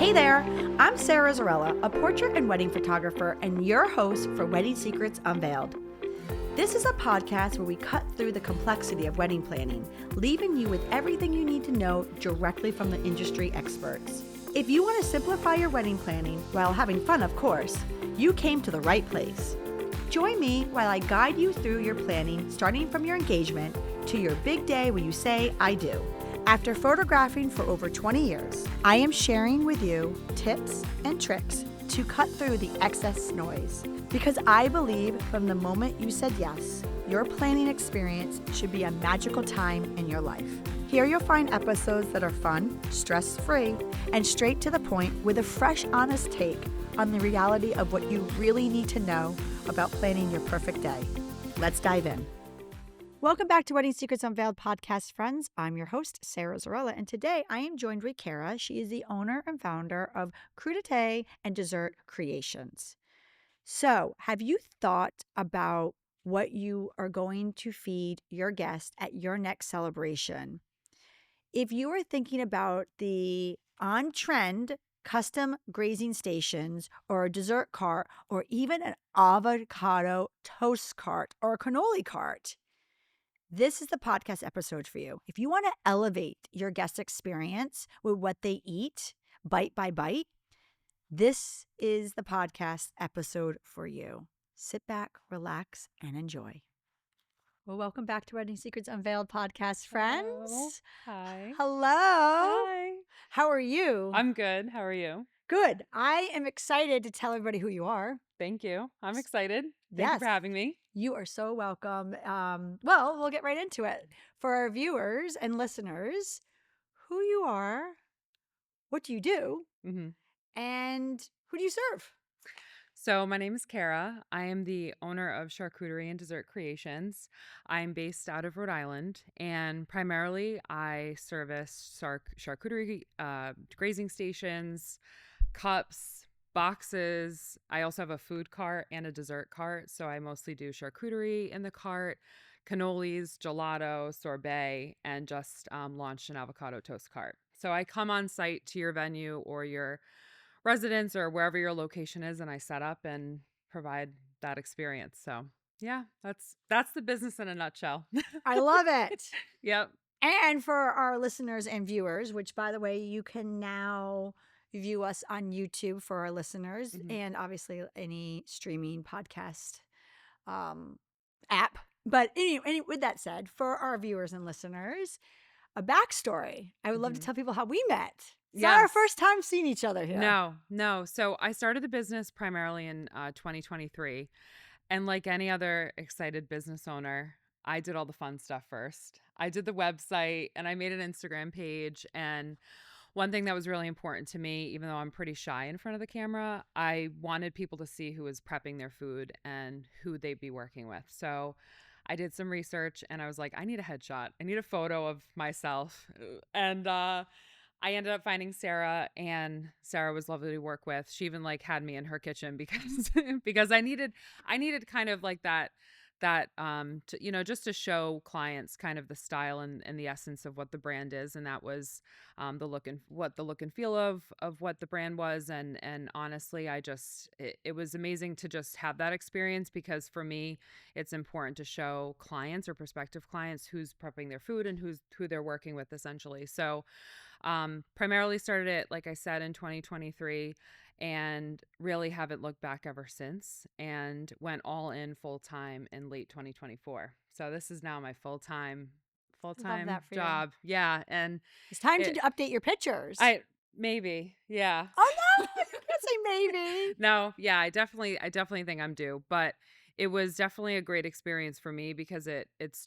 Hey there, I'm Sarah Zarella, a portrait and wedding photographer and your host for Wedding Secrets Unveiled. This is a podcast where we cut through the complexity of wedding planning, leaving you with everything you need to know directly from the industry experts. If you want to simplify your wedding planning while having fun, of course, you came to the right place. Join me while I guide you through your planning, starting from your engagement to your big day when you say, I do. After photographing for over 20 years, I am sharing with you tips and tricks to cut through the excess noise. Because I believe from the moment you said yes, your planning experience should be a magical time in your life. Here you'll find episodes that are fun, stress-free, and straight to the point with a fresh, honest take on the reality of what you really need to know about planning your perfect day. Let's dive in. Welcome back to Wedding Secrets Unveiled podcast, friends. I'm your host, Sarah Zarella, and today I am joined with Kara. She is the owner and founder of Charcuterie and Dessert Kreations. So, have you thought about what you are going to feed your guests at your next celebration? If you are thinking about the on-trend custom grazing stations or a dessert cart or even an avocado toast cart or a cannoli cart, this is the podcast episode for you. If you want to elevate your guest experience with what they eat, bite by bite, this is the podcast episode for you. Sit back, relax, and enjoy. Well, welcome back to Wedding Secrets Unveiled podcast, friends. Hello. Hi. Hello. Hi. How are you? I'm good. How are you? Good. I am excited to tell everybody who you are. Thank you. I'm excited. Thank you Yes. for having me. You are so welcome. Well, we'll get right into it. For our viewers and listeners, who you are, what do you do, and who do you serve? So my name is Kara. I am the owner of Charcuterie and Dessert Kreations. I'm based out of Rhode Island, and primarily I service charcuterie, grazing stations, cups, boxes. I also have a food cart and a dessert cart, so I mostly do charcuterie in the cart, cannolis, gelato, sorbet, and just launched an avocado toast cart. So I come on site to your venue or your residence or wherever your location is, and I set up and provide that experience. So yeah, that's the business in a nutshell. I love it. Yep. And for our listeners and viewers, which by the way, you can now view us on YouTube for our listeners and obviously any streaming podcast app. But anyway, with that said, for our viewers and listeners, a backstory. I would love to tell people how we met. It's not our first time seeing each other here. No. So I started the business primarily in 2023. And like any other excited business owner, I did all the fun stuff first. I did the website and I made an Instagram page. And one thing that was really important to me, even though I'm pretty shy in front of the camera, I wanted people to see who was prepping their food and who they'd be working with. So I did some research and I was like, I need a headshot. I need a photo of myself. And I ended up finding Sarah, and Sarah was lovely to work with. She even like had me in her kitchen because I needed kind of like that to, just to show clients kind of the style and the essence of what the brand is. And that was the look and feel of what the brand was. And honestly, it was amazing to just have that experience, because for me, it's important to show clients or prospective clients who's prepping their food and who they're working with essentially. So primarily started it, like I said, in 2023 and really haven't looked back ever since, and went all in full time in late 2024. So this is now my full-time job. Yeah. And it's time to update your pictures. Maybe. Yeah. Oh no, you can't say maybe. No. Yeah. I definitely think I'm due, but it was definitely a great experience for me because that's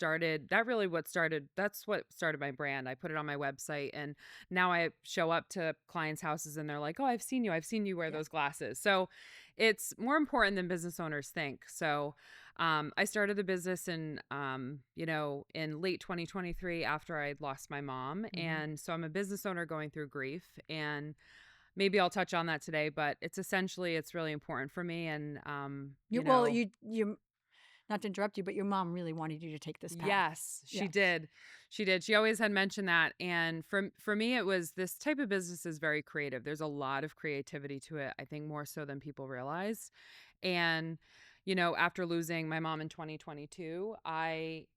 what started my brand. I put it on my website, and now I show up to clients' houses and they're like, oh, I've seen you wear those glasses. So it's more important than business owners think. So I started the business in late 2023 after I lost my mom. And so I'm a business owner going through grief, and maybe I'll touch on that today, but it's really important for me. And not to interrupt you, but your mom really wanted you to take this path. Yes, she Yes. did. She did. She always had mentioned that. And for me, it was this type of business is very creative. There's a lot of creativity to it, I think more so than people realize. And, after losing my mom in 2022, I,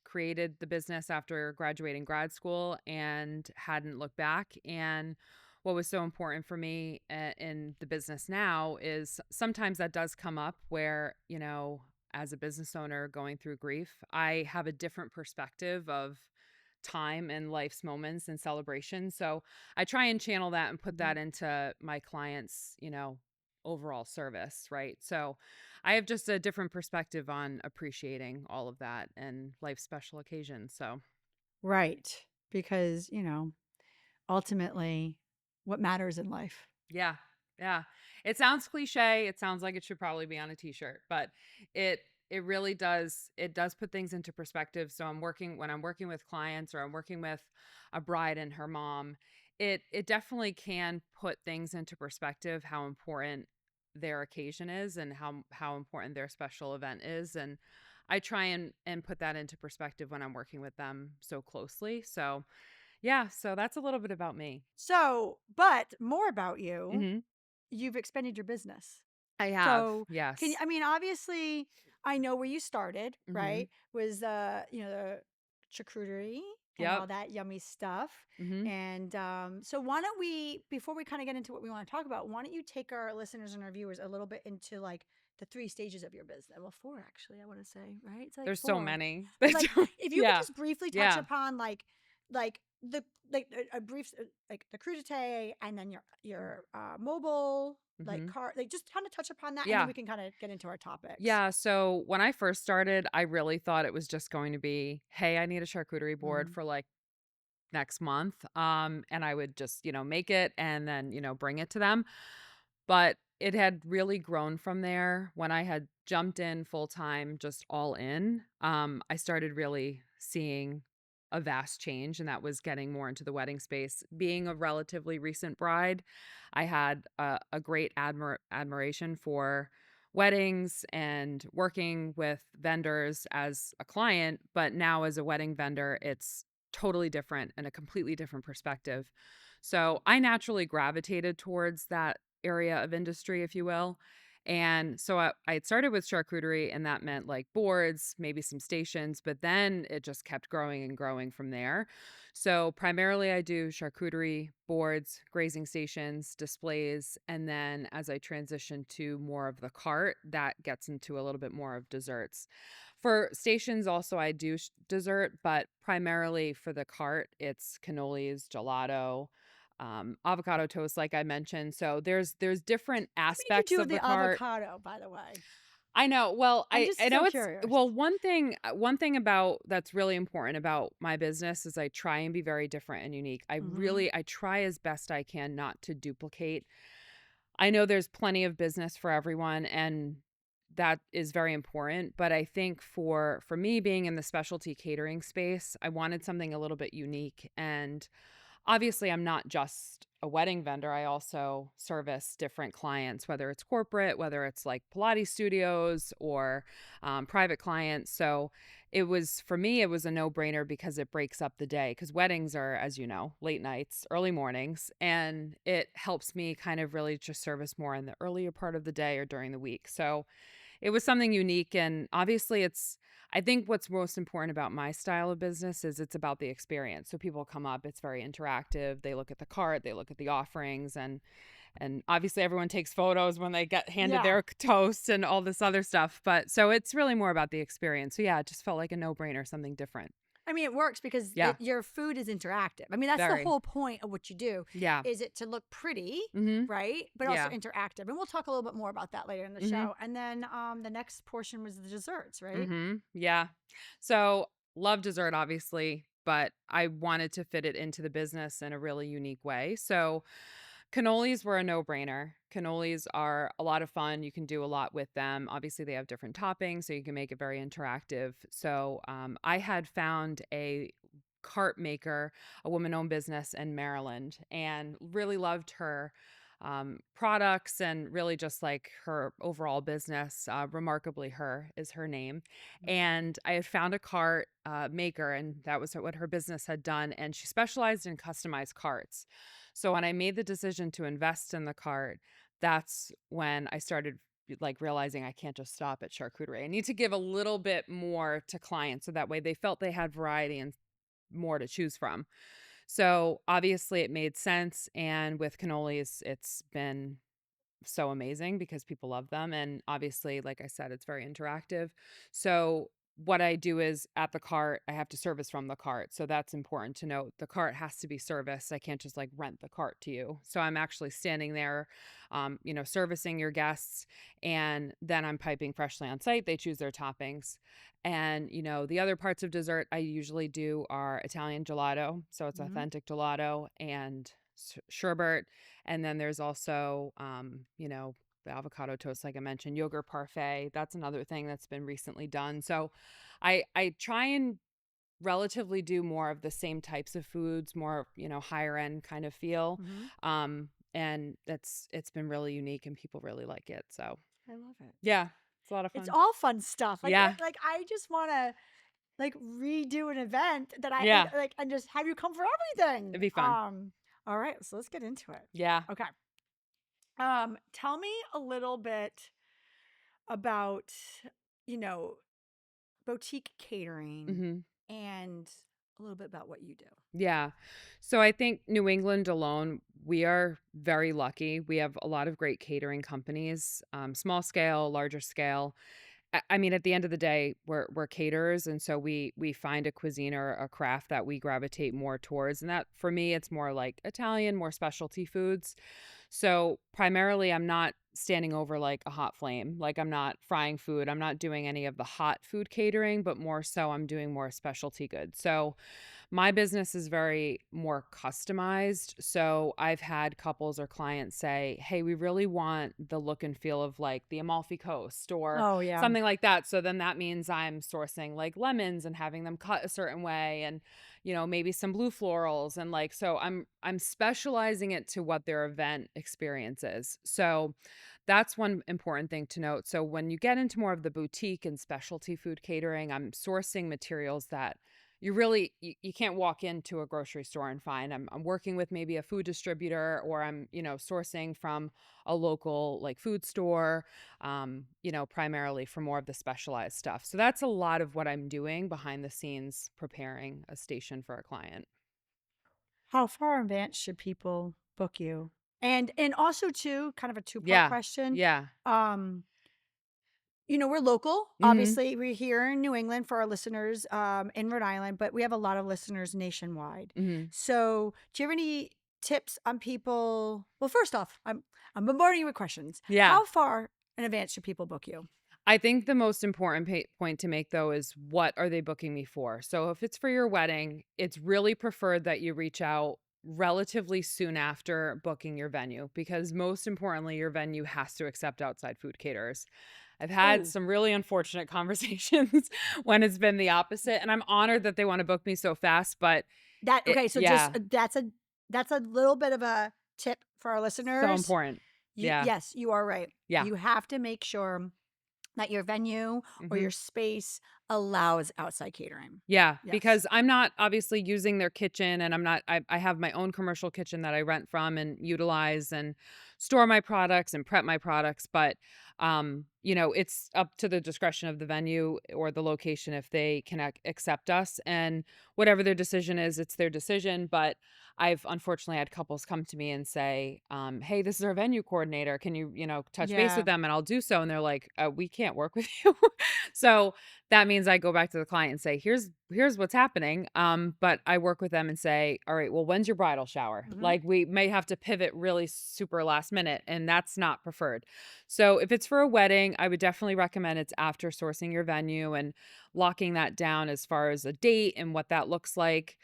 created the business after graduating grad school and hadn't looked back. And what was so important for me in the business now is sometimes that does come up where, as a business owner going through grief, I have a different perspective of time and life's moments and celebrations. So I try and channel that and put Mhm. that into my clients, overall service, right? So I have just a different perspective on appreciating all of that and life's special occasions. So Right. Because, ultimately, what matters in life. yeah. Yeah. It sounds cliche. It sounds like it should probably be on a t-shirt, but it it really does put things into perspective. So when I'm working with clients or I'm working with a bride and her mom, it definitely can put things into perspective how important their occasion is and how important their special event is. And I try and put that into perspective when I'm working with them so closely. So, yeah, so that's a little bit about me. So, but more about you, Mhm. you've expanded your business. I have. So, Yes. I mean, obviously, I know where you started, Mhm. right? Was the charcuterie and Yep. all that yummy stuff. Mhm. And so, why don't we, before we kind of get into what we want to talk about, why don't you take our listeners and our viewers a little bit into like the three stages of your business? Well, four actually, I want to say, right? It's like There's so four, many. but like if you could Yeah. just briefly touch Yeah. upon like the like a brief like the crudité and then your mobile like Mhm. car, like just kind of touch upon that and then Yeah. we can kind of get into our topics. Yeah, so when I first started, I really thought it was just going to be, "Hey, I need a charcuterie board Mm. for, like, next month." And I would just, make it and then, bring it to them. But it had really grown from there. When I had jumped in full time, just all in, I started really seeing a vast change, and that was getting more into the wedding space. Being a relatively recent bride, I had a great admiration for weddings and working with vendors as a client. But now, as a wedding vendor, it's totally different and a completely different perspective. So I naturally gravitated towards that area of industry, if you will. And so I had started with charcuterie, and that meant like boards, maybe some stations, but then it just kept growing and growing from there. So primarily I do charcuterie, boards, grazing stations, displays, and then as I transition to more of the cart, that gets into a little bit more of desserts. For stations also I do dessert, but primarily for the cart, it's cannolis, gelato, avocado toast, like I mentioned. So there's different What made you aspects do of the the cart. avocado, by the way? I know. Well, I'm I just so know it's curious. well, one thing about that's really important about my business is I try and be very different and unique. Mm-hmm. I try as best I can not to duplicate. I know there's plenty of business for everyone, and that is very important, but I think for me being in the specialty catering space, I wanted something a little bit unique. And obviously, I'm not just a wedding vendor. I also service different clients, whether it's corporate, whether it's like Pilates studios or private clients. So for me, it was a no brainer because it breaks up the day. Because weddings are, as you know, late nights, early mornings, and it helps me kind of really just service more in the earlier part of the day or during the week. So it was something unique, and obviously I think what's most important about my style of business is it's about the experience. So people come up, it's very interactive. They look at the cart, they look at the offerings, and obviously everyone takes photos when they get handed Yeah. their toast and all this other stuff. But so it's really more about the experience. So yeah, it just felt like a no-brainer, something different. I mean, it works because Yeah, your food is interactive. I mean, that's the very. whole point of what you do, Yeah. is it to look pretty, Mhm. right? But also Yeah. interactive. And we'll talk a little bit more about that later in the Mhm. show. And then the next portion was the desserts, right? Mhm. Yeah. So, love dessert obviously, but I wanted to fit it into the business in a really unique way. So, cannolis were a no-brainer. Cannolis are a lot of fun. You can do a lot with them. Obviously, they have different toppings, so you can make it very interactive. So, I had found a cart maker, a woman-owned business in Maryland, and really loved her products and really just like her overall business. Remarkably Her is her name. And I had found a cart maker, and that was what her business had done. And she specialized in customized carts. So when I made the decision to invest in the cart, that's when I started like realizing I can't just stop at charcuterie. I need to give a little bit more to clients so that way they felt they had variety and more to choose from. So obviously it made sense. And with cannolis, it's been so amazing because people love them. And obviously, like I said, it's very interactive. So what I do is at the cart, I have to service from the cart. So that's important to note. The cart has to be serviced. I can't just like rent the cart to you. So I'm actually standing there, servicing your guests, and then I'm piping freshly on site. They choose their toppings. And, the other parts of dessert I usually do are Italian gelato. So it's Mhm. authentic gelato and sherbet. And then there's also, the avocado toast, like I mentioned, yogurt parfait. That's another thing that's been recently done. So I try and relatively do more of the same types of foods, more, higher end kind of feel. Mhm. And it's been really unique and people really like it. So I love it. yeah, it's a lot of It's fun. all fun stuff. Yeah. Like I just want to like redo an event that I Yeah. like and just have you come for everything. It'd be fun. All right, so let's get into it. Yeah. Okay. Tell me a little bit about, you know, boutique catering hmm and a little bit about what you do. Yeah. So I think New England alone, we are very lucky. We have a lot of great catering companies, small scale, larger scale. I mean, at the end of the day, we're caterers, and so we find a cuisine or a craft that we gravitate more towards. And that for me, it's more like Italian, more specialty foods. So primarily, I'm not standing over like a hot flame. Like I'm not frying food. I'm not doing any of the hot food catering, but more so I'm doing more specialty goods. So my business is very more customized. So I've had couples or clients say, "Hey, we really want the look and feel of like the Amalfi Coast or Oh yeah. something like that." So then that means I'm sourcing like lemons and having them cut a certain way and maybe some blue florals and like so I'm specializing it to what their event experience is. So that's one important thing to note. So when you get into more of the boutique and specialty food catering, I'm sourcing materials that you can't walk into a grocery store and find. I'm working with maybe a food distributor or I'm sourcing from a local like food store, primarily for more of the specialized stuff. So that's a lot of what I'm doing behind the scenes preparing a station for a client. How far in advance should people book you? And also too, kind of a two-part Yeah. question. Yeah. Um, we're local. Mhm. Obviously, we're here in New England for our listeners in Rhode Island, but we have a lot of listeners nationwide. Mhm. So, do you have any tips on people? Well, first off, I'm bombarding you with questions. Yeah. How far in advance should people book you? I think the most important point to make though is what are they booking me for? So if it's for your wedding, it's really preferred that you reach out relatively soon after booking your venue because most importantly, your venue has to accept outside food caterers. I've had Oh, some really unfortunate conversations when it's been the opposite, and I'm honored that they want to book me so fast, but that okay. So just yeah, that's a little bit of a tip for our so listeners. important. Yeah. Yes, you are right. Yeah. You have to make sure that your venue or Mhm. your space allows outside catering. Yeah, Yes. because I'm not obviously using their kitchen and I have my own commercial kitchen that I rent from and utilize and store my products and prep my products, but it's up to the discretion of the venue or the location if they can accept us and whatever their decision is, it's their decision, but I've unfortunately had couples come to me and say, "Hey, this is our venue coordinator. Can you, touch base with Yeah. them?" And I'll do so. And they're like, "We can't work with you." So that means I go back to the client and say, "Here's what's happening." But I work with them and say, "All right, well, when's your bridal shower?" Mhm. Like we may have to pivot really super last minute, and that's not preferred. So if it's for a wedding, I would definitely recommend it's after sourcing your venue and locking that down as far as a date and what that looks like.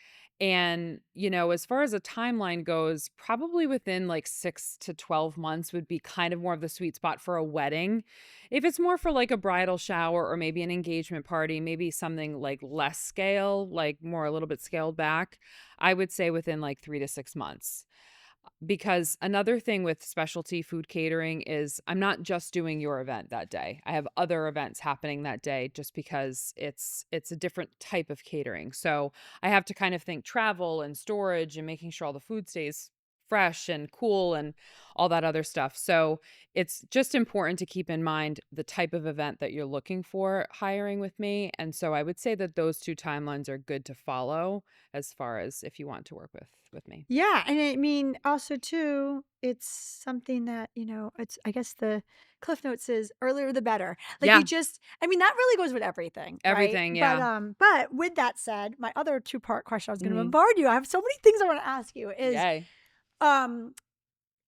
And, as far as a timeline goes, probably within like 6 to 12 months would be kind of more of the sweet spot for a wedding. If it's more for like a bridal shower or maybe an engagement party, maybe something like less scale, like more a little bit scaled back, I would say within like 3 to 6 months. Because another thing with specialty food catering is I'm not just doing your event that day. I have other events happening that day just because it's a different type of catering. So I have to kind of think travel and storage and making sure all the food stays fresh and cool and all that other stuff. So it's just important to keep in mind the type of event that you're looking for hiring with me. And so I would say that those two timelines are good to follow as far as if you want to work with me. Yeah, and I mean, also too, it's something that, it's I guess the Cliff Notes is earlier the better. Like you Yeah, just I mean, that really goes with everything, right? everything, But yeah. but with that said, my other two-part question I was gonna Mhm. bombard you. I have so many things I want to ask you is Yay. um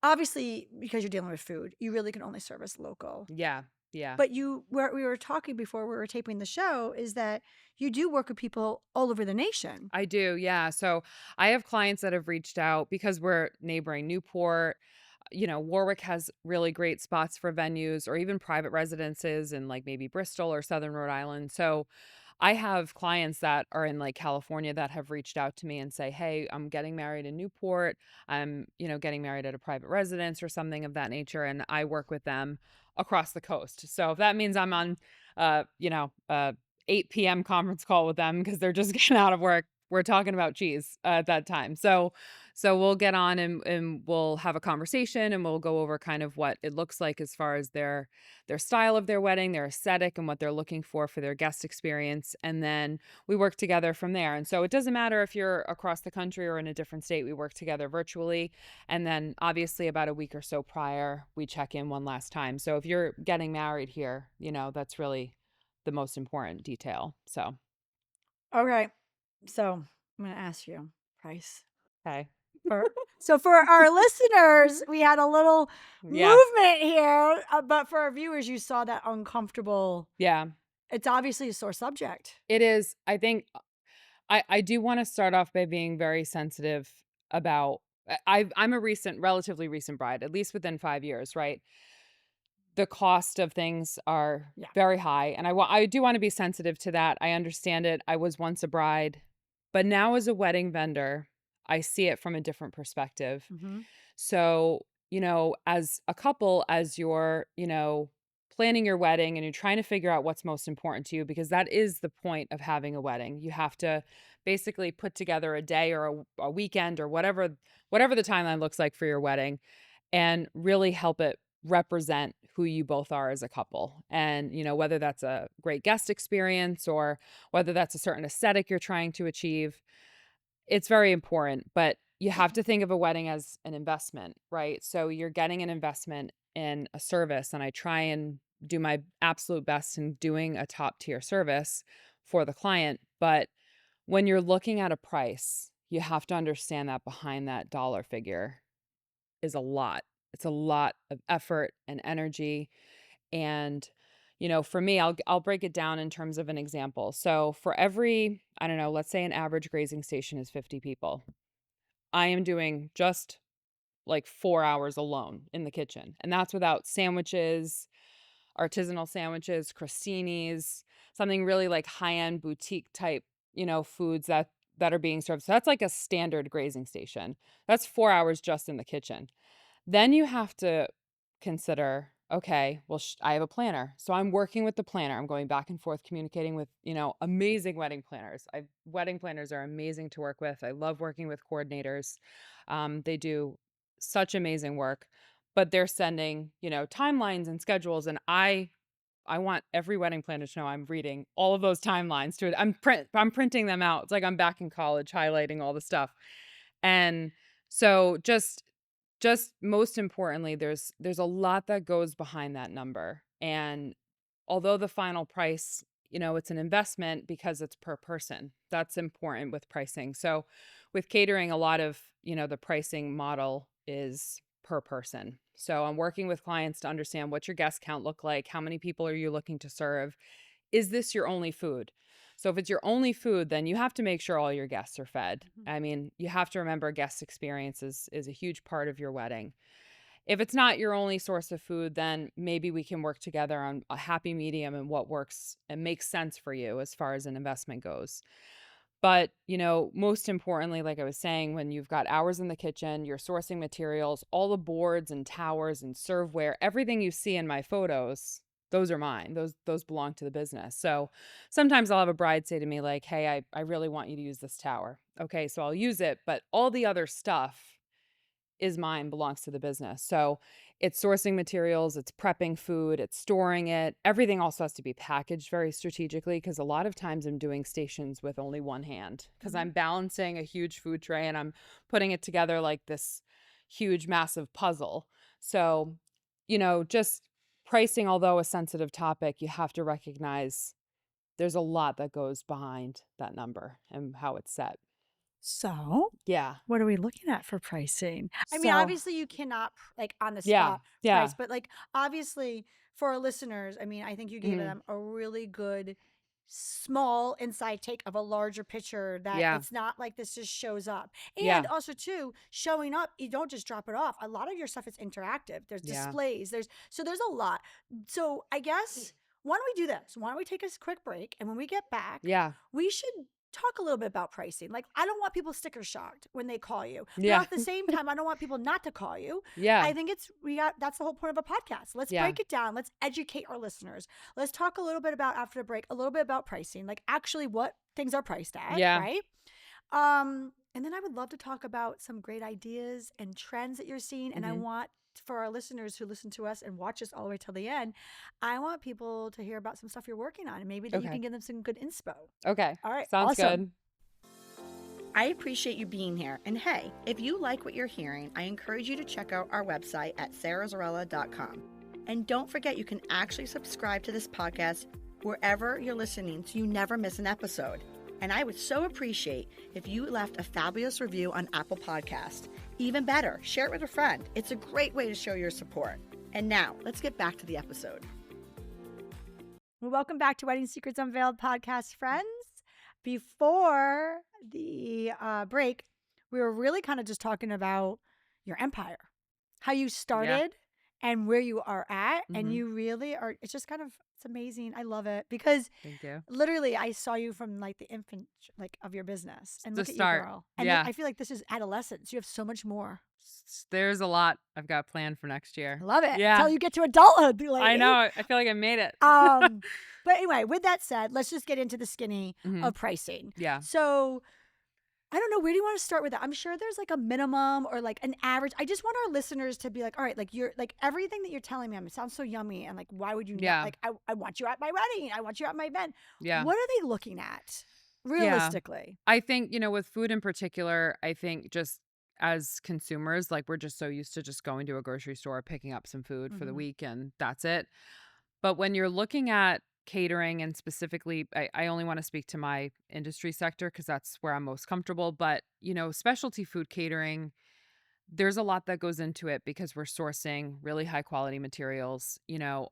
obviously because you're dealing with food, you really can only service local. Yeah, yeah. But we were talking before we were taping the show is that you do work with people all over the nation. I do, yeah. So, I have clients that have reached out because we're neighboring Newport. Warwick has really great spots for venues or even private residences in, like, maybe Bristol or Southern Rhode Island. So, I have clients that are in, like, California that have reached out to me and say, "Hey, I'm getting married in Newport. I'm, getting married at a private residence," or something of that nature, and I work with them across the coast. So if that means I'm on, 8 PM conference call with them because 'cause they're just getting out of work, we're talking about cheese at that time. So we'll get on and we'll have a conversation, and we'll go over kind of what it looks like as far as their style of their wedding, their aesthetic, and what they're looking for their guest experience, and then we work together from there. And so it doesn't matter if you're across the country or in a different state, we work together virtually, and then obviously about a week or so prior, we check in one last time. So if you're getting married here, that's really the most important detail. So, Okay. So, I'm gonna ask you price. okay. For so for our listeners, we had a little Yeah. movement here, but for our viewers, you saw that uncomfortable. Yeah. It's obviously a sore subject. It is. I think I do want to start off by being very sensitive about I'm a relatively recent bride, at least within 5 years, right? The cost of things are Yeah. very high, and I do want to be sensitive to that. I understand it. I was once a bride, but now as a wedding vendor, I see it from a different perspective. Mhm. So, as a couple, as you're, planning your wedding and you're trying to figure out what's most important to you, because that is the point of having a wedding. You have to basically put together a day or a weekend or whatever the timeline looks like for your wedding and really help it represent who you both are as a couple. And, whether that's a great guest experience or whether that's a certain aesthetic you're trying to achieve, it's very important, but you have to think of a wedding as an investment, right? So you're getting an investment in a service, and I try and do my absolute best in doing a top tier service for the client. But when you're looking at a price, you have to understand that behind that dollar figure is a lot. It's a lot of effort and energy. And, for me, I'll break it down in terms of an example. So for every, I don't know, let's say an average grazing station is 50 people. I am doing just like 4 hours alone in the kitchen. And that's without sandwiches, artisanal sandwiches, crostinis, something really like high-end boutique type, foods that are being served. So that's like a standard grazing station. That's 4 hours just in the kitchen. Then you have to consider, okay, well, I have a planner. So I'm working with the planner. I'm going back and forth communicating with, amazing wedding planners. Wedding planners are amazing to work with. I love working with coordinators. They do such amazing work, but they're sending, timelines and schedules. And I want every wedding planner to know I'm reading all of those timelines to it. I'm printing them out. It's like I'm back in college highlighting all the stuff. And so just most importantly, there's a lot that goes behind that number. And although the final price, it's an investment because it's per person. That's important with pricing. So with catering, a lot of, the pricing model is per person. So I'm working with clients to understand what your guest count look like, how many people are you looking to serve? Is this your only food? So if it's your only food, then you have to make sure all your guests are fed. Mhm. I mean, you have to remember guest experience is a huge part of your wedding. If it's not your only source of food, then maybe we can work together on a happy medium and what works and makes sense for you as far as an investment goes. But, most importantly, like I was saying, when you've got hours in the kitchen, you're sourcing materials, all the boards and towers and serveware, everything you see in my photos, those are mine. Those belong to the business. So sometimes I'll have a bride say to me like, "Hey, I really want you to use this tower." Okay, so I'll use it, but all the other stuff is mine, belongs to the business. So it's sourcing materials, it's prepping food, it's storing it. Everything also has to be packaged very strategically because a lot of times I'm doing stations with only one hand because Mhm. I'm balancing a huge food tray and I'm putting it together like this huge, massive puzzle. So, just pricing, although a sensitive topic, you have to recognize there's a lot that goes behind that number and how it's set. So, Yeah. what are we looking at for pricing? I mean, So, obviously you cannot like on the yeah. spot Yeah. price, but like obviously for our listeners, I mean, I think you gave Mhm. them a really good small inside take of a larger picture that Yeah. it's not like this just shows up. And Yeah. also too, showing up, you don't just drop it off. A lot of your stuff is interactive. There's Yeah. displays, there's a lot. So, I guess why don't we do this? Why don't we take a quick break and when we get back, Yeah. we should talk a little bit about pricing. Like, I don't want people sticker shocked when they call you, but Yeah. at the same time, I don't want people not to call you. Yeah. I think that's the whole point of a podcast. Let's Yeah. break it down. Let's educate our listeners. Let's talk a little bit about after the break, a little bit about pricing, like actually what things are priced at, Yeah. right? And then I would love to talk about some great ideas and trends that you're seeing. And I Mhm. want for our listeners who listen to us and watch us all the way till the end, I want people to hear about some stuff you're working on and maybe that you Okay. can give them some good inspo. Okay. All right. Sounds Awesome. good. I appreciate you being here. And hey, if you like what you're hearing, I encourage you to check out our website at sarahzarella.com. And don't forget, you can actually subscribe to this podcast wherever you're listening so you never miss an episode. And I would so appreciate if you left a fabulous review on Apple Podcast. Even better, share it with a friend. It's a great way to show your support. And now, let's get back to the episode. Well, welcome back to Wedding Secrets Unveiled podcast, friends. Before the break, we were really kind of just talking about your empire, how you Yeah. started and where you are at. And Mhm. you really are, it's just kind of, it's amazing. I love it because Thank you. literally I saw you from like the infant, like of your business and The look at you, start. girl. And Yeah. I feel like this is adolescence. You have so much more. There's a lot I've got planned for next I year. love it. Yeah. Until you get to adulthood. I know. I feel like I made it. But anyway, with that said, let's just get into the skinny Mhm. of pricing. Yeah. So I don't know, where do you want to start with that? I'm sure there's like a minimum or like an average. I just want our listeners to be like, all right, like you're like everything that you're telling me, it sounds so yummy. And like, why would you Yeah. not? Like, I want you at my wedding. I want you at my event. Yeah. What are they looking at realistically? I think, with food in particular, I think just as consumers, like we're just so used to just going to a grocery store, picking up some food for the Mhm. week, and that's it. But when you're looking at catering, and specifically, I only want to speak to my industry sector because that's where I'm most comfortable. But, specialty food catering, there's a lot that goes into it because we're sourcing really high quality materials,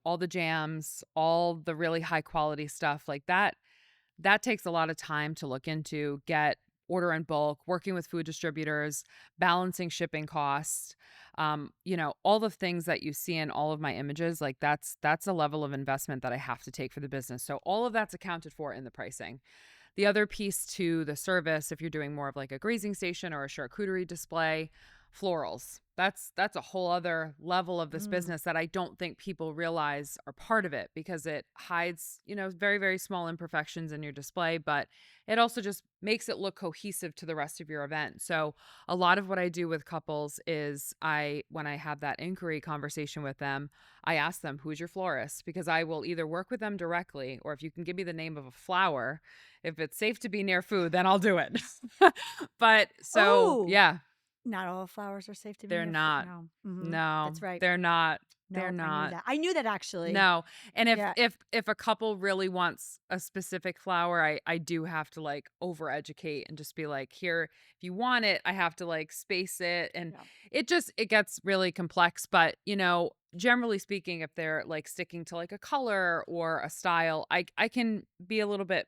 all the jams, all the really high quality stuff like that. That takes a lot of time to look into, order in bulk, working with food distributors, balancing shipping costs. All the things that you see in all of my images, like that's a level of investment that I have to take for the business. So all of that's accounted for in the pricing. The other piece to the service, if you're doing more of like a grazing station or a charcuterie display, florals. That's a whole other level of this business that I don't think people realize are part of it because it hides, very, very small imperfections in your display, but it also just makes it look cohesive to the rest of your event. So a lot of what I do with couples is when I have that inquiry conversation with them, I ask them, who's your florist? Because I will either work with them directly, or if you can give me the name of a flower, if it's safe to be near food, then I'll do it. But so, Ooh. yeah. Not all flowers are safe to be They're near not. No. Mhm. No, That's right. they're not. No, They're I knew not. that. I knew that actually. No. And Yeah. if a couple really wants a specific flower, I do have to like over educate and just be like, here, if you want it, I have to like space it. And Yeah. it gets really complex. But, generally speaking, if they're like sticking to like a color or a style, I can be a little bit,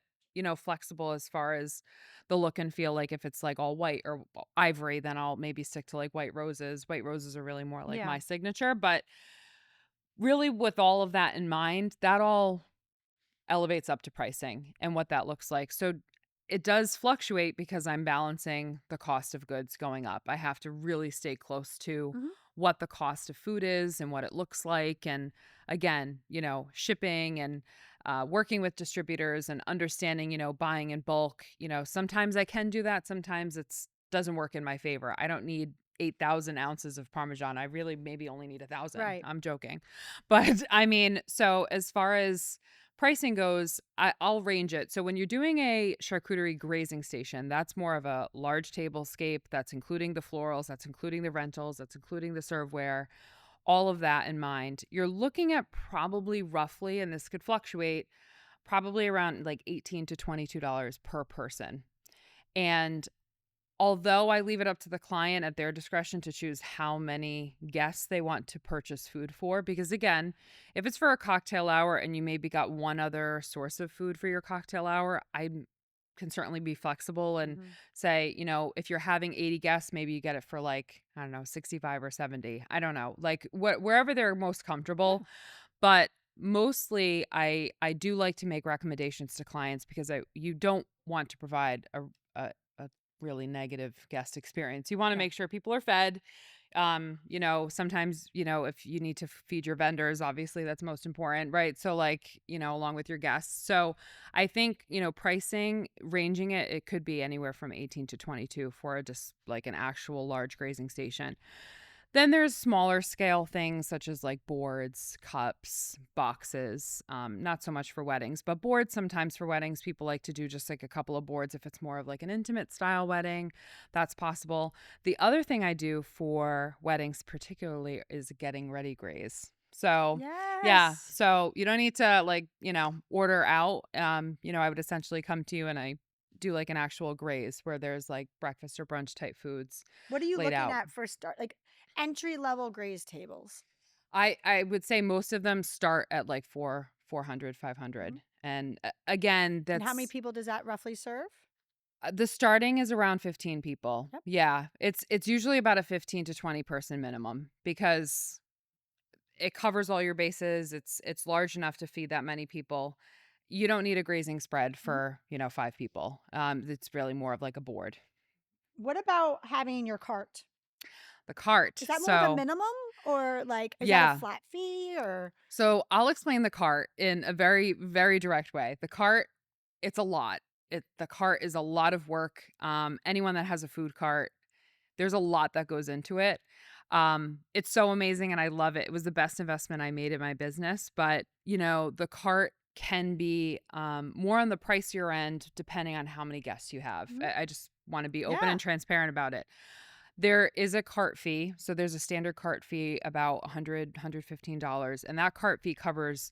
flexible as far as the look and feel. Like if it's like all white or ivory, then I'll maybe stick to like white roses. White roses are really more like Yeah. my signature. But really, with all of that in mind, that all elevates up to pricing and what that looks like. So it does fluctuate because I'm balancing the cost of goods going up. I have to really stay close to Mhm. what the cost of food is and what it looks like. And again, shipping and working with distributors and understanding, buying in bulk. Sometimes I can do that. Sometimes it's doesn't work in my favor. I don't need 8,000 ounces of Parmesan. I really maybe only need 1,000. Right. I'm joking. But I mean, so as far as pricing goes, I'll range it. So when you're doing a charcuterie grazing station, that's more of a large tablescape. That's including the florals, that's including the rentals, that's including the serveware, all of that in mind. You're looking at probably roughly, and this could fluctuate, probably around like $18 to $22 per person. And although I leave it up to the client at their discretion to choose how many guests they want to purchase food for, because again, if it's for a cocktail hour and you maybe got one other source of food for your cocktail hour, I can certainly be flexible and Mhm. say, if you're having 80 guests, maybe you get it for like, I don't know, 65 or 70. I don't know, like wherever they're most comfortable. Yeah. But mostly I do like to make recommendations to clients because you don't want to provide a really negative guest experience. You want to Yeah. make sure people are fed. Sometimes, if you need to feed your vendors, obviously that's most important, right? So like, along with your guests. So I think, pricing, ranging it could be anywhere from 18 to 22 for just like an actual large grazing station. Then there's smaller scale things such as like boards, cups, boxes. Not so much for weddings, but boards sometimes for weddings. People like to do just like a couple of boards if it's more of like an intimate style wedding. That's possible. The other thing I do for weddings particularly is getting ready graze. So yeah, Yes. so you don't need to like, order out. I would essentially come to you and I do like an actual graze where there's like breakfast or brunch type foods What are you laid looking out. at for start like entry level graze tables? I would say most of them start at like 400, Mhm. 500. And again, And how many that's people does that roughly serve? the starting is around 15 people. Yep. Yeah, it's usually about a 15 to 20 person minimum because it covers all your bases. It's large enough to feed that many people. You don't need a grazing spread Mhm. for, 5 people. It's really more of like a board. What about having your cart? The cart. Is that more of a So, minimum or like is that a yeah. flat fee or So I'll explain the cart in a very, very direct way. The cart, it's a lot. The cart is a lot of work. Anyone that has a food cart, there's a lot that goes into it. It's so amazing and I love it. It was the best investment I made in my business. But the cart can be more on the pricier end depending on how many guests you have. Mhm. I just want to be open Yeah. and transparent about it. There is a cart fee. So there's a standard cart fee about $115. And that cart fee covers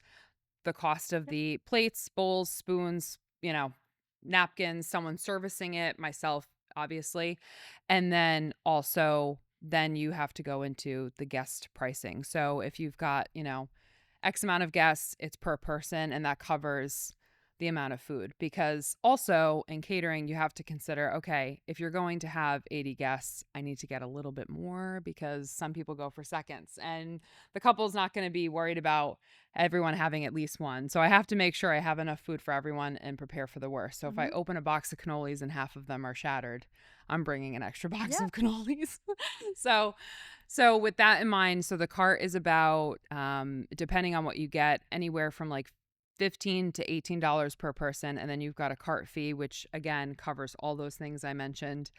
the cost of Yep. the plates, bowls, spoons, napkins, someone servicing it, myself, obviously. And then also, then you have to go into the guest pricing. So if you've got, X amount of guests, it's per person, and that covers the amount of food. Because also in catering, you have to consider, okay, if you're going to have 80 guests, I need to get a little bit more because some people go for seconds, and the couple's not going to be worried about everyone having at least one. So I have to make sure I have enough food for everyone and prepare for the worst. So if I Mhm. open a box of cannolis and half of them are shattered, I'm bringing an extra box Yep. of cannolis. so so with that in mind, so the cart is about depending on what you get, anywhere from like 15 to $18 per person, and then you've got a cart fee which again covers all those things I mentioned.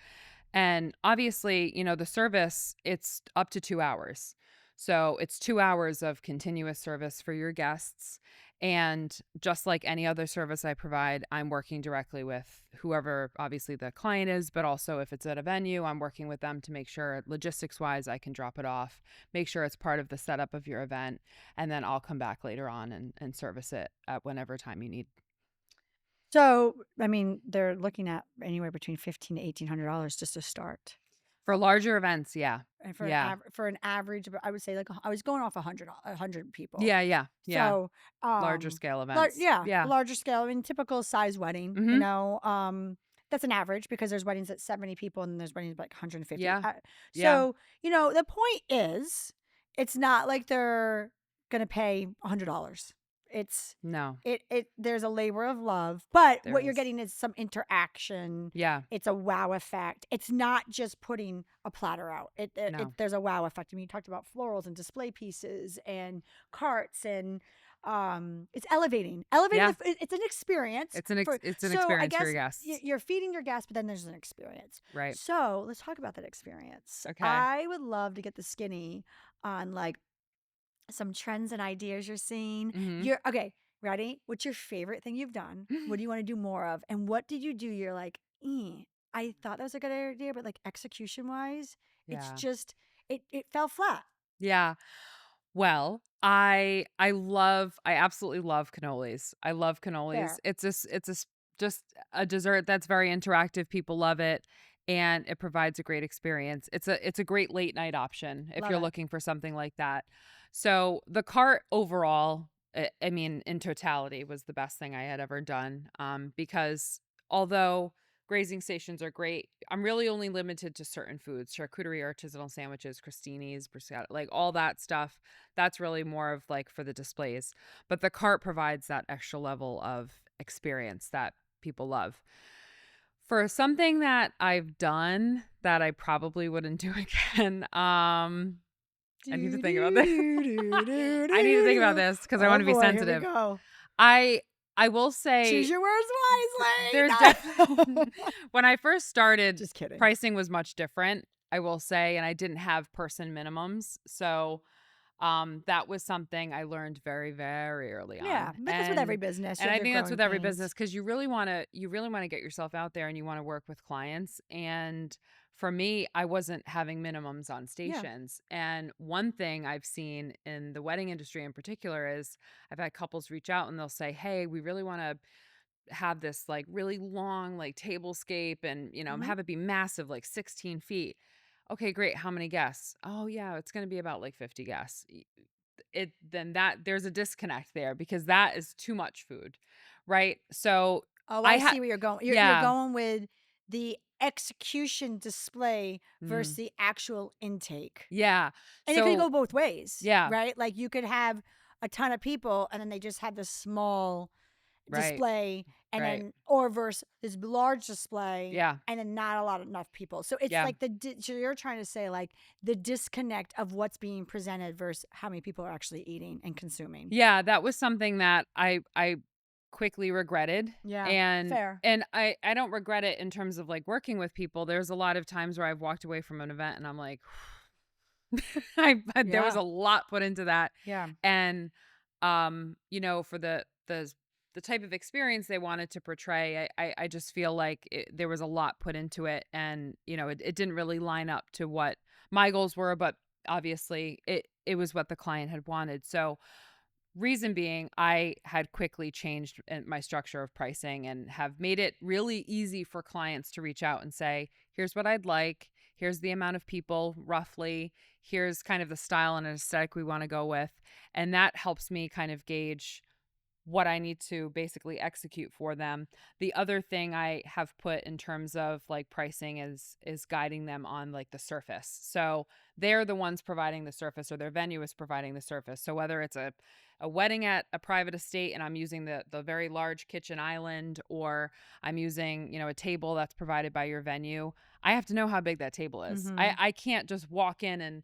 And obviously, the service, it's up to 2 hours. So it's 2 hours of continuous service for your guests. And just like any other service I provide, I'm working directly with whoever obviously the client is, but also if it's at a venue, I'm working with them to make sure logistics wise I can drop it off, make sure it's part of the setup of your event, and then I'll come back later on and service it at whenever time you need. So, I mean, they're looking at anywhere between 15 to $1,800 just to start. For larger events, yeah. And for Yeah. an average, I would say like I was going off 100 people. Yeah, yeah, yeah. So, Larger scale events. yeah, a Yeah. larger scale. I mean, typical size wedding, Mhm. that's an average because there's weddings at 70 people and there's weddings like 150. Yeah. Yeah. So, the point is, it's not like they're gonna pay $100. It's No, there's a labor of love, but there what you're is. getting is some interaction. Yeah. It's a wow effect. It's not just putting a platter out. No. There's a wow effect. I mean, you talked about florals and display pieces and carts and it's elevating. Yeah. It's an experience It's an so I experience for your guess guests. you're feeding your guests, but then there's an experience. Right. So let's talk about that experience. Okay. I would love to get the skinny on like some trends and ideas you're seeing. Mm-hmm. You're okay. Ready? What's your favorite thing you've done? What do you want to do more of? And what did you do? You're like, I thought that was a good idea, but like execution wise, it's Yeah. just it fell flat. Yeah. Well, I absolutely love cannolis. I love cannolis. Fair. Just a dessert that's very interactive. People love it and it provides a great experience. It's a great late night option if Love you're it. looking for something like that. So, the cart overall, I mean, in totality was the best thing I had ever done because although grazing stations are great, I'm really only limited to certain foods, charcuterie, artisanal sandwiches, crostinis, bruschetta, like all that stuff. That's really more of like for the displays. But the cart provides that extra level of experience that people love. For something that I've done that I probably wouldn't do again, I need to think about this. I need to think about this because I Oh want to be boy, here we sensitive. go. I I will say Choose your words there's wisely. definitely when I first started, Just kidding. pricing was much different, I will say, and I didn't have person minimums. So that was something I learned very, very early Yeah, on. but that's with every business. You And have I your think that's growing with every business pains. because you really want to get yourself out there and you want to work with clients. And for me, I wasn't having minimums on Yeah. stations. And one thing I've seen in the wedding industry in particular is I've had couples reach out and they'll say, "Hey, we really want to have this like really long like tablescape and Hmm. have it be massive, like 16 feet." Okay, great. How many guests? Oh yeah, it's going to be about like 50 guests. It then that there's a disconnect there because that is too much food, right? So Oh, I I had see where you're going. You're yeah. going with the execution display versus Mm, the actual intake. yeah. And it could So go both ways, yeah, right? Like you could have a ton of people and then they just have this small right, display and right. then or versus this large display Yeah. and then not a lot enough people. So it's Yeah. like so you're trying to say like the disconnect of what's being presented versus how many people are actually eating and consuming. Yeah, that was something that I quickly regretted. Yeah, And fair. I don't regret it in terms of like working with people. There's a lot of times where I've walked away from an event and I'm like there was Yeah. a lot put into that. Yeah. And for the type of experience they wanted to portray, I just feel like there was a lot put into it and it didn't really line up to what my goals were, but obviously it was what the client had wanted. So reason being, I had quickly changed my structure of pricing and have made it really easy for clients to reach out and say, here's what I'd like. Here's the amount of people roughly. Here's kind of the style and aesthetic we want to go with. And that helps me kind of gauge what I need to basically execute for them. The other thing I have put in terms of like pricing is guiding them on like the surface. So they're the ones providing the surface or their venue is providing the surface. So whether it's a wedding at a private estate and I'm using the very large kitchen island or I'm using, a table that's provided by your venue, I have to know how big that table is. Mm-hmm. I can't just walk in and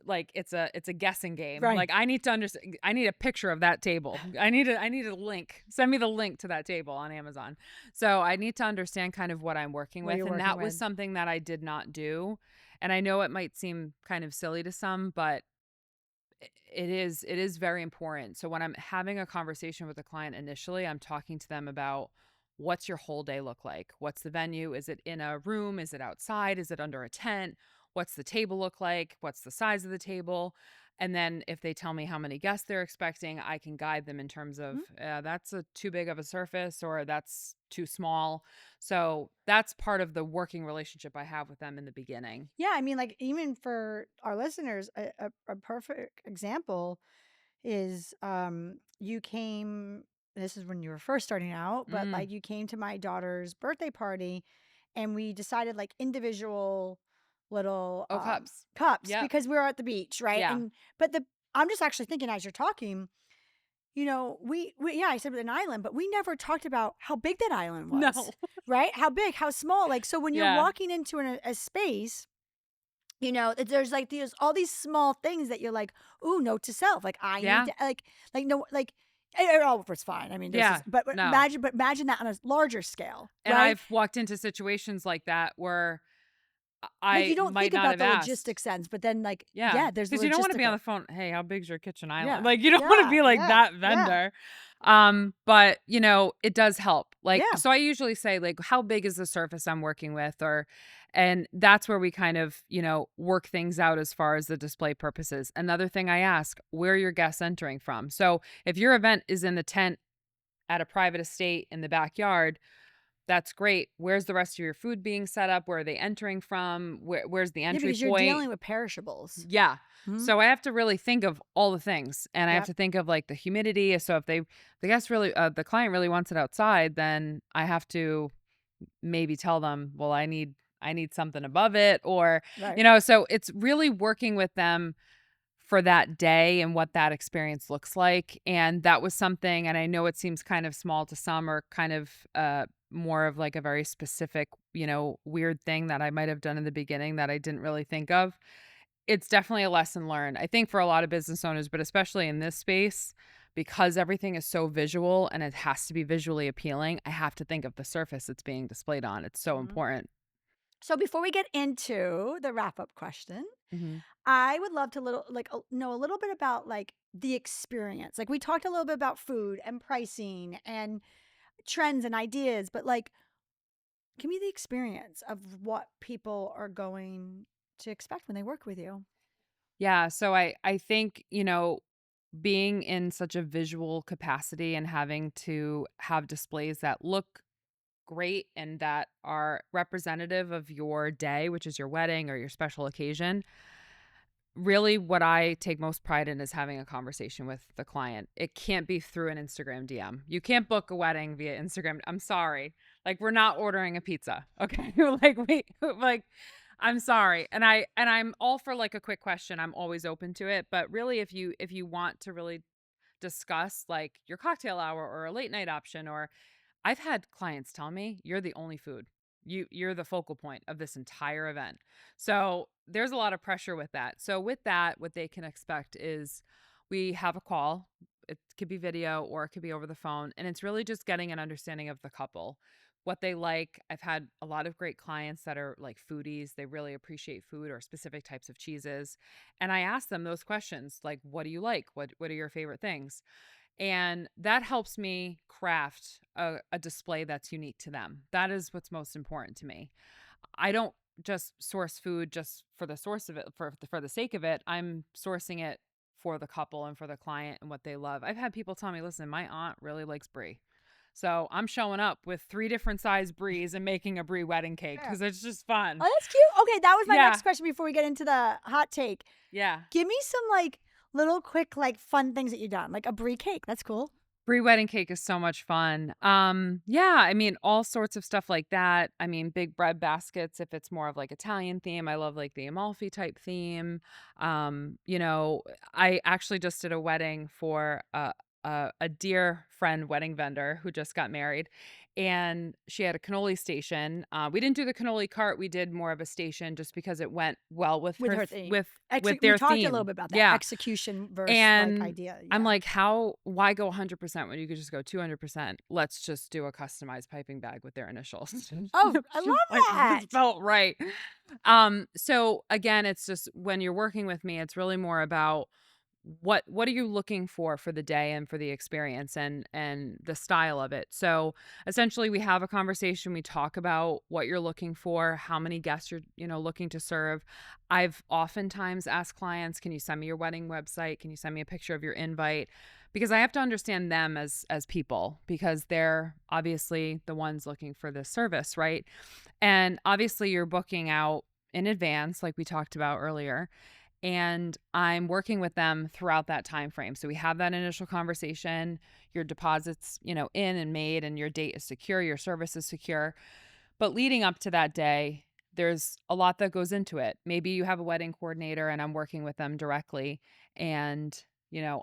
like it's a guessing game. Right. Like I need to understand, I need a picture of that table. I need a link. Send me the link to that table on Amazon. So I need to understand kind of what I'm working What with. you're And working that was with. something that I did not do. And I know it might seem kind of silly to some, but it is very important. So when I'm having a conversation with a client initially, I'm talking to them about what's your whole day look like? What's the venue? Is it in a room? Is it outside? Is it under a tent? What's the table look like? What's the size of the table? And then if they tell me how many guests they're expecting, I can guide them in terms of that's too big of a surface or that's too small. So that's part of the working relationship I have with them in the beginning. Yeah, I mean, like even for our listeners, a perfect example is you came. This is when you were first starting out, but Mm. like you came to my daughter's birthday party, and we decided like individual little Oh, cups. cups Yep. because we were at the beach, right? Yeah. And but the I'm just actually thinking as you're talking, yeah, I said with an island, but we never talked about how big that island No. was, right? How big, how small. Like, so when you're Yeah. walking into a space, there's like all these small things that you're like, ooh, note to self. Like, I need Yeah. to, no, like, it all was fine. I mean, there's Yeah. just, but No. imagine that on a larger scale, And right? I've walked into situations like that where Like, I you don't might think not about have the asked. logistic sense, but then, like, Yeah, yeah, there's the because you don't wanna be on logistical. the phone, "Hey, how big's your kitchen island?" Yeah. Like, you don't wanna Yeah. be like Yeah. that Yeah. vendor. But, it does help. Like, Yeah. so I usually say, like, "How big is the surface I'm working with?" And that's where we kind of, work things out as far as the display purposes. Another thing I ask, where are your guests entering from? So, if your event is in the tent at a private estate in the backyard, that's great. Where's the rest of your food being set up? Where are they entering from? Where's the Yeah, entry because you're point? dealing with perishables. Yeah. Mhm. So I have to really think of all the things, and I have Yep. to think of like the humidity. So if the guest really, the client really wants it outside, then I have to maybe tell them, well, I need something above it, or, Right. so it's really working with them for that day and what that experience looks like. And that was something, and I know it seems kind of small to some, or kind of more of like a very specific, weird thing that I might have done in the beginning that I didn't really think of. It's definitely a lesson learned, I think, for a lot of business owners, but especially in this space, because everything is so visual and it has to be visually appealing. I have to think of the surface it's being displayed on. It's so Mhm. important. So before we get into the wrap up question, Mhm. I would love to know a little bit about like the experience. Like we talked a little bit about food and pricing and trends and ideas, but like give me the experience of what people are going to expect when they work with you. Yeah, so I think, being in such a visual capacity and having to have displays that look great and that are representative of your day, which is your wedding or your special occasion. Really, what I take most pride in is having a conversation with the client. It can't be through an Instagram DM. You can't book a wedding via Instagram. I'm sorry. Like, we're not ordering a pizza. Okay. Like, I'm sorry. And I'm all for like a quick question. I'm always open to it. But really, if you want to really discuss like your cocktail hour or a late night option, or I've had clients tell me, "You're the only food. You're the focal point of this entire event." So, there's a lot of pressure with that. So, with that, what they can expect is we have a call. It could be video or it could be over the phone, and it's really just getting an understanding of the couple, what they like. I've had a lot of great clients that are like foodies. They really appreciate food or specific types of cheeses. And I ask them those questions like, "What do you like? What are your favorite things?" And that helps me craft a display that's unique to them. That is what's most important to me. I don't just source food just for the source of it, for the sake of it. I'm sourcing it for the couple and for the client and what they love. I've had people tell me, listen, my aunt really likes brie. So I'm showing up with 3 different size bries and making a brie wedding cake Yeah. because it's just fun. Oh, that's cute. Okay, that was my Yeah. next question before we get into the hot take. Yeah. Give me some like little quick like fun things that you've done, like a brie cake. That's cool. Brie wedding cake is so much fun. Yeah, I mean, all sorts of stuff like that. I mean, big bread baskets if it's more of like Italian theme. I love like the Amalfi type theme. I actually just did a wedding for a dear friend wedding vendor who just got married, and she had a cannoli station. We didn't do the cannoli cart. We did more of a station just because it went well with With her theme. with We their talked a little theme. bit about that Yeah. execution versus like And idea. I'm Yeah. like, why go 100% when you could just go 200%? Let's just do a customized piping bag with their initials. Oh, I love Like, that. this felt right. So again, it's just when you're working with me, it's really more about what are you looking for the day and for the experience and the style of it. So essentially we have a conversation, we talk about what you're looking for, how many guests you're looking to serve. I've oftentimes asked clients, can you send me your wedding website, can you send me a picture of your invite, because I have to understand them as people, because they're obviously the ones looking for this service, right? And obviously you're booking out in advance like we talked about earlier, and I'm working with them throughout that time frame. So we have that initial conversation, your deposits, in and made, and your date is secure, your service is secure. But leading up to that day, there's a lot that goes into it. Maybe you have a wedding coordinator and I'm working with them directly, and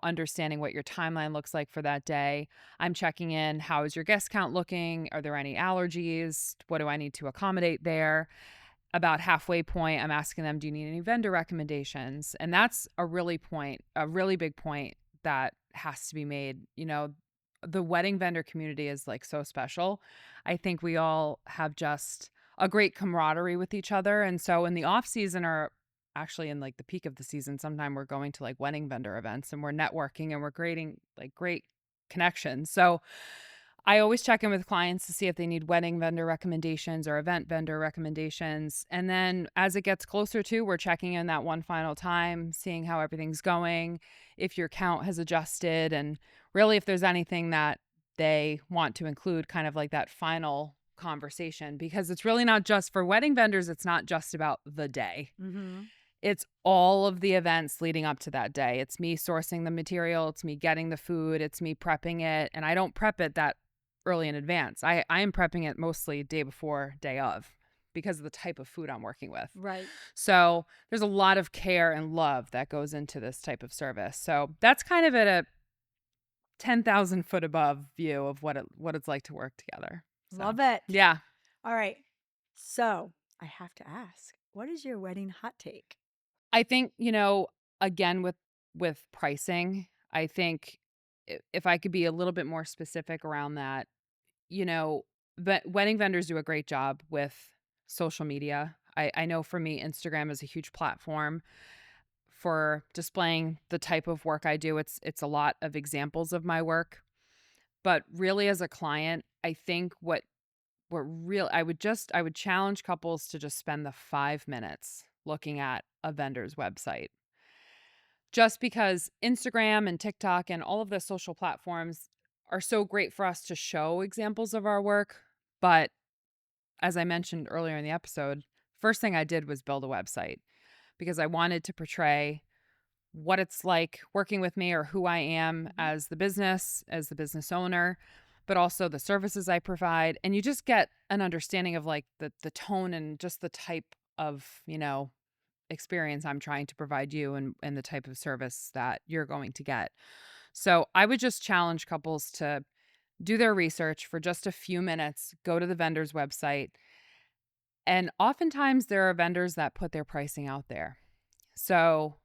understanding what your timeline looks like for that day. I'm checking in. How is your guest count looking? Are there any allergies? What do I need to accommodate there? About halfway point, I'm asking them, do you need any vendor recommendations? And that's a really big point that has to be made. The wedding vendor community is like so special. I think we all have just a great camaraderie with each other. And so in the off season, or actually in like the peak of the season, sometime we're going to like wedding vendor events and we're networking and we're creating like great connections. So I always check in with clients to see if they need wedding vendor recommendations or event vendor recommendations. And then as it gets closer to, we're checking in that one final time, seeing how everything's going, if your count has adjusted, and really if there's anything that they want to include, kind of like that final conversation, because it's really not just for wedding vendors. It's not just about the day. Mm-hmm. It's all of the events leading up to that day. It's me sourcing the material. It's me getting the food. It's me prepping it. And I don't prep it that early in advance. I am prepping it mostly day before, day of, because of the type of food I'm working with. Right. So there's a lot of care and love that goes into this type of service. So that's kind of at a 10,000 foot above view of what it's like to work together. So, Love it. yeah. All right. So I have to ask, what is your wedding hot take? I think, again, with pricing, I think if I could be a little bit more specific around that, but wedding vendors do a great job with social media. I know for me, Instagram is a huge platform for displaying the type of work I do. It's a lot of examples of my work. But really, as a client, I think I would challenge couples to just spend the 5 minutes looking at a vendor's website. Just because Instagram and TikTok and all of the social platforms are so great for us to show examples of our work. But as I mentioned earlier in the episode, first thing I did was build a website because I wanted to portray what it's like working with me or who I am as the business owner, but also the services I provide. And you just get an understanding of like the tone and just the type of, experience I'm trying to provide you and the type of service that you're going to get. So I would just challenge couples to do their research for just a few minutes, go to the vendor's website. And oftentimes there are vendors that put their pricing out there. So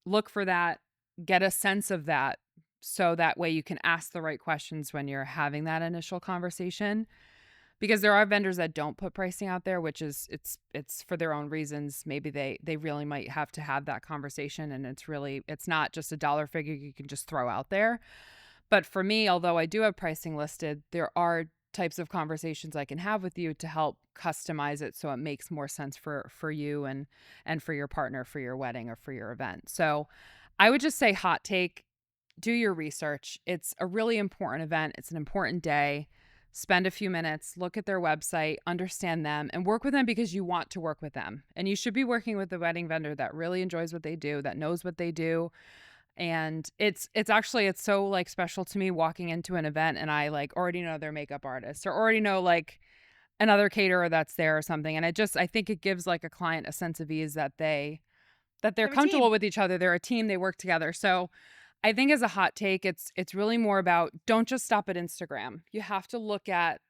look for that, get a sense of that, so that way you can ask the right questions when you're having that initial conversation. Because there are vendors that don't put pricing out there, which is it's for their own reasons. Maybe they really might have to have that conversation, and it's not just a dollar figure you can just throw out there. But for me, although I do have pricing listed, there are types of conversations I can have with you to help customize it so it makes more sense for you and for your partner, for your wedding or for your event. So I would just say hot take, do your research. It's a really important event. It's an important day. Spend a few minutes, look at their website, understand them, and work with them because you want to work with them. And you should be working with a wedding vendor that really enjoys what they do, that knows what they do. And it's so like special to me walking into an event and I like already know their makeup artist or already know like another caterer that's there or something. And I think it gives like a client a sense of ease that they're comfortable with each other. They're a team, they work together. So I think as a hot take, it's really more about don't just stop at Instagram. You have to look at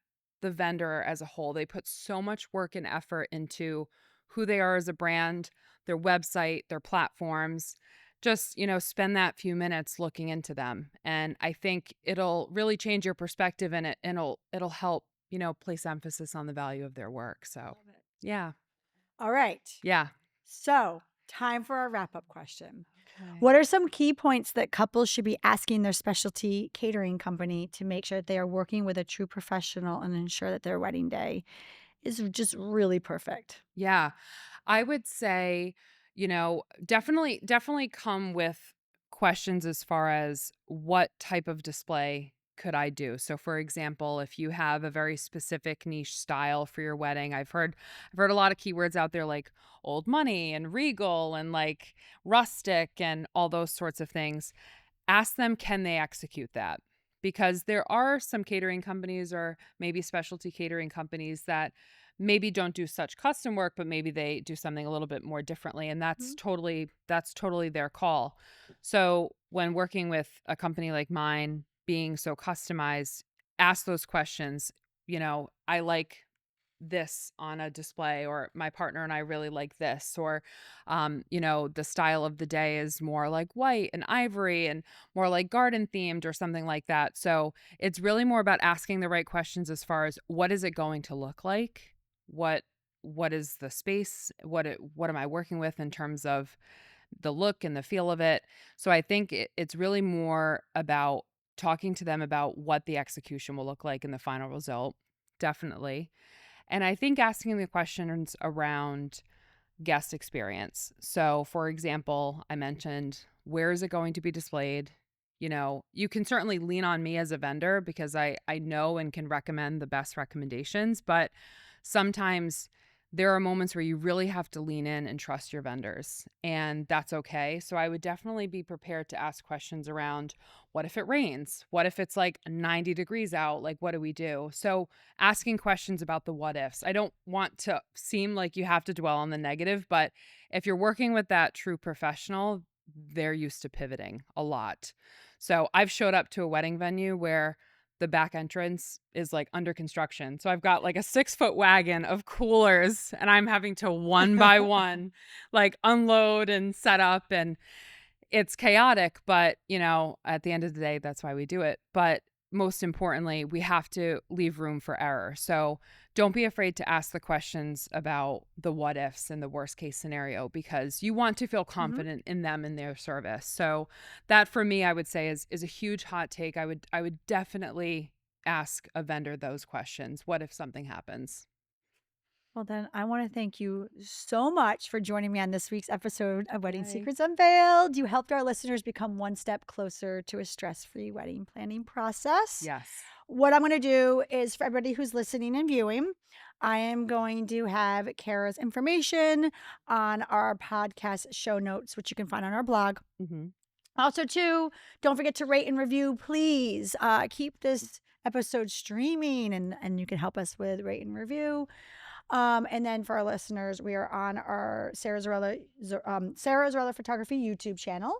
the vendor as a whole. They put so much work and effort into who they are as a brand, their website, their platforms. Just, spend that few minutes looking into them. And I think it'll really change your perspective and it'll help, place emphasis on the value of their work. So, yeah. All right. Yeah. So, time for our wrap-up question. Okay. What are some key points that couples should be asking their specialty catering company to make sure that they are working with a true professional and ensure that their wedding day is just really perfect? Yeah. I would say, definitely come with questions as far as what type of display could I do? So for example, if you have a very specific niche style for your wedding, I've heard a lot of keywords out there like old money and regal and like rustic and all those sorts of things. Ask them, can they execute that? Because there are some catering companies or maybe specialty catering companies that maybe don't do such custom work, but maybe they do something a little bit more differently. And that's totally their call. So when working with a company like mine, being so customized, ask those questions. I like this on a display, or my partner and I really like this, or the style of the day is more like white and ivory and more like garden themed or something like that. So it's really more about asking the right questions as far as what is it going to look like? What is the space? What am I working with in terms of the look and the feel of it? So I think it's really more about talking to them about what the execution will look like in the final result. Definitely. And I think asking the questions around guest experience. So, for example, I mentioned, where is it going to be displayed? You can certainly lean on me as a vendor because I know and can recommend the best recommendations, but sometimes there are moments where you really have to lean in and trust your vendors, and that's okay. So I would definitely be prepared to ask questions around, what if it rains? What if it's like 90 degrees out? Like, what do we do? So asking questions about the what ifs. I don't want to seem like you have to dwell on the negative, but if you're working with that true professional, they're used to pivoting a lot. So I've showed up to a wedding venue where the back entrance is like under construction. So I've got like a 6-foot wagon of coolers, and I'm having to one by one, like unload and set up, and it's chaotic, but at the end of the day, that's why we do it. But most importantly, we have to leave room for error. So don't be afraid to ask the questions about the what ifs and the worst case scenario, because you want to feel confident in them and their service. So that, for me, I would say is a huge hot take. I would definitely ask a vendor those questions. What if something happens? Well, then I want to thank you so much for joining me on this week's episode of Wedding Yay. Secrets Unveiled. You helped our listeners become one step closer to a stress-free wedding planning process. Yes. What I'm going to do is, for everybody who's listening and viewing, I am going to have Kara's information on our podcast show notes, which you can find on our blog. Also, too, don't forget to rate and review, please. Keep this episode streaming, and you can help us with rate and review. And then for our listeners, we are on our Sarah Zarella Photography YouTube channel.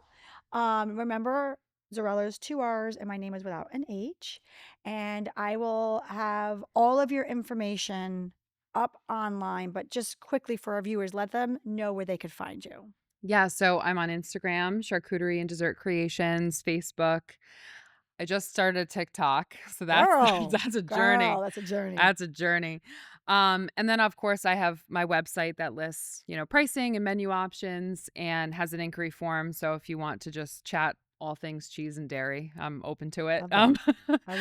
Remember, Zarella is 2 R's and my name is without an H. And I will have all of your information up online, but just quickly for our viewers, let them know where they could find you. Yeah, so I'm on Instagram, Charcuterie and Dessert Creations, Facebook. I just started TikTok, so that's a journey. Girl, that's a journey. That's a journey. And then, of course, I have my website that lists, pricing and menu options, and has an inquiry form. So if you want to just chat all things cheese and dairy, I'm open to it. I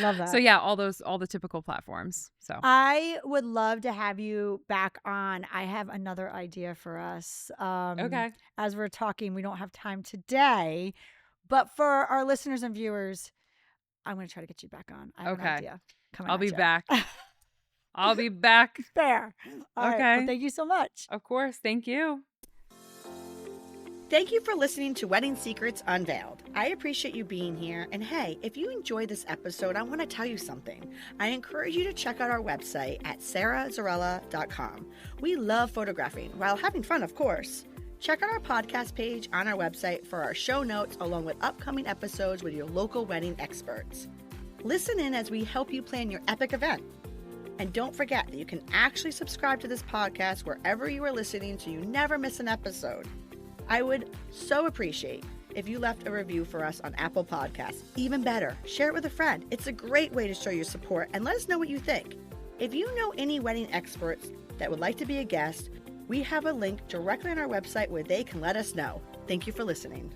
love that. So yeah, all the typical platforms. So I would love to have you back on. I have another idea for us. Okay. As we're talking, we don't have time today, but for our listeners and viewers, I'm going to try to get you back on. I have an idea coming. I'll be back. I'll be back. Fair. All right. Well, thank you so much. Of course. Thank you. Thank you for listening to Wedding Secrets Unveiled. I appreciate you being here. And hey, if you enjoyed this episode, I want to tell you something. I encourage you to check out our website at sarahzarella.com. We love photographing while having fun, of course. Check out our podcast page on our website for our show notes, along with upcoming episodes with your local wedding experts. Listen in as we help you plan your epic event. And don't forget that you can actually subscribe to this podcast wherever you are listening, so you never miss an episode. I would so appreciate if you left a review for us on Apple Podcasts. Even better, share it with a friend. It's a great way to show your support, and let us know what you think. If you know any wedding experts that would like to be a guest, we have a link directly on our website where they can let us know. Thank you for listening.